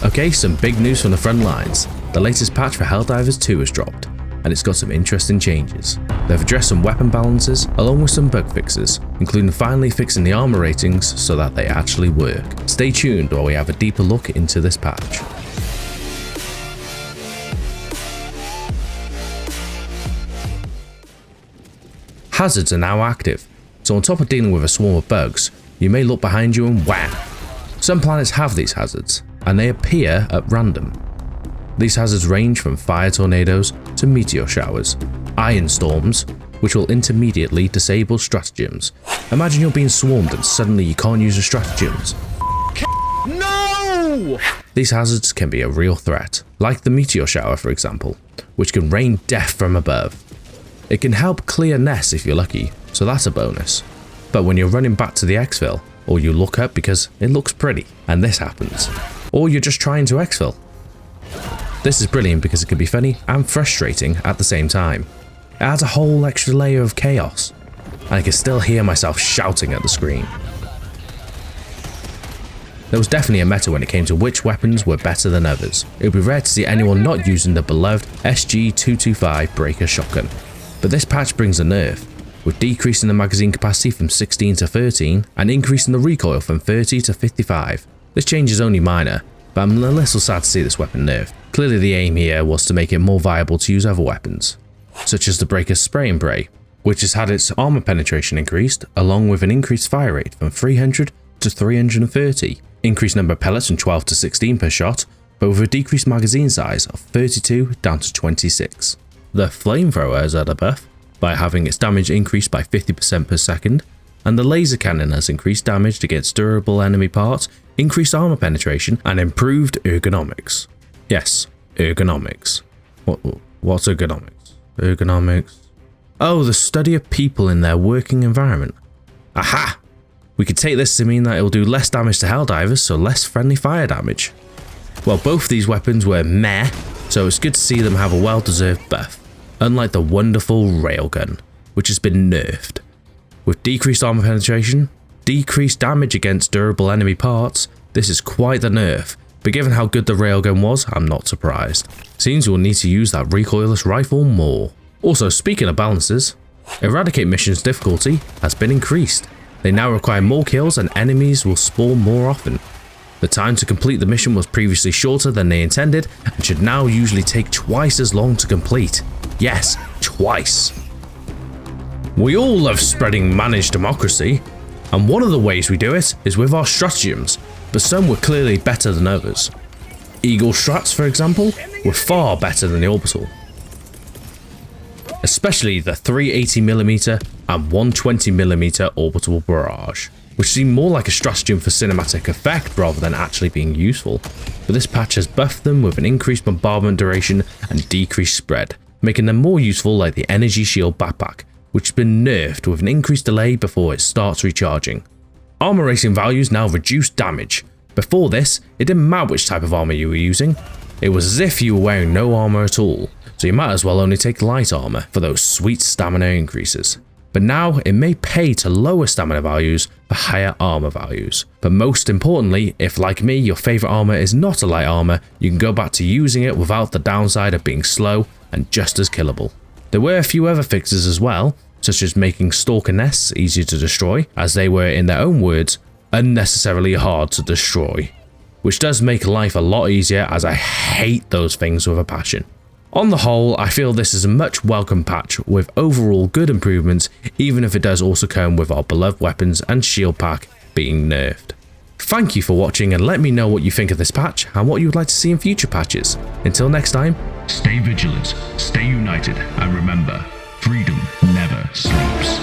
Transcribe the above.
Okay, some big news from the front lines. The latest patch for Helldivers 2 has dropped, and it's got some interesting changes. They've addressed some weapon balances along with some bug fixes, including finally fixing the armor ratings so that they actually work. Stay tuned while we have a deeper look into this patch. Hazards are now active, so on top of dealing with a swarm of bugs, you may look behind you and wham! Some planets have these hazards, and they appear at random. These hazards range from fire tornadoes to meteor showers, iron storms, which will intermediately disable stratagems. Imagine you're being swarmed and suddenly you can't use the stratagems. No! These hazards can be a real threat, like the meteor shower for example, which can rain death from above. It can help clear nests if you're lucky, so that's a bonus. But when you're running back to the exfil, or you look up because it looks pretty, and this happens, or you're just trying to exfil. This is brilliant because it can be funny and frustrating at the same time. It adds a whole extra layer of chaos, and I can still hear myself shouting at the screen. There was definitely a meta when it came to which weapons were better than others. It would be rare to see anyone not using the beloved SG-225 breaker shotgun. But this patch brings a nerf, with decreasing the magazine capacity from 16 to 13 and increasing the recoil from 30 to 55. This change is only minor, but I'm a little sad to see this weapon nerfed. Clearly the aim here was to make it more viable to use other weapons, such as the breaker's spray and pray, which has had its armor penetration increased, along with an increased fire rate from 300 to 330, increased number of pellets from 12 to 16 per shot, but with a decreased magazine size of 32 down to 26. The flamethrower has had a buff by having its damage increased by 50% per second, and the laser cannon has increased damage against durable enemy parts, increased armor penetration, and improved ergonomics. Yes, ergonomics. What's ergonomics? Ergonomics? Oh, the study of people in their working environment. Aha! We could take this to mean that it will do less damage to Helldivers, so less friendly fire damage. Well, both these weapons were meh, so it's good to see them have a well-deserved buff. Unlike the wonderful Railgun, which has been nerfed. With decreased armor penetration, decreased damage against durable enemy parts, this is quite the nerf, but given how good the Railgun was, I'm not surprised. Seems we'll need to use that recoilless rifle more. Also, speaking of balances, Eradicate mission's difficulty has been increased. They now require more kills and enemies will spawn more often. The time to complete the mission was previously shorter than they intended and should now usually take twice as long to complete. Yes, twice. We all love spreading managed democracy, and one of the ways we do it is with our stratagems, but some were clearly better than others. Eagle strats, for example, were far better than the orbital. Especially the 380mm and 120mm orbital barrage, which seemed more like a stratagem for cinematic effect rather than actually being useful, but this patch has buffed them with an increased bombardment duration and decreased spread, making them more useful like the energy shield backpack, which has been nerfed with an increased delay before it starts recharging. Armor rating values now reduce damage. Before this, it didn't matter which type of armor you were using, it was as if you were wearing no armor at all, so you might as well only take light armor for those sweet stamina increases. But now it may pay to lower stamina values for higher armor values. But most importantly, if like me your favourite armor is not a light armor, you can go back to using it without the downside of being slow and just as killable. There were a few other fixes as well, such as making stalker nests easier to destroy, as they were, in their own words, unnecessarily hard to destroy. Which does make life a lot easier, as I hate those things with a passion. On the whole, I feel this is a much welcome patch with overall good improvements, even if it does also come with our beloved weapons and shield pack being nerfed. Thank you for watching, and let me know what you think of this patch and what you would like to see in future patches. Until next time, stay vigilant, stay united, and remember, freedom never sleeps.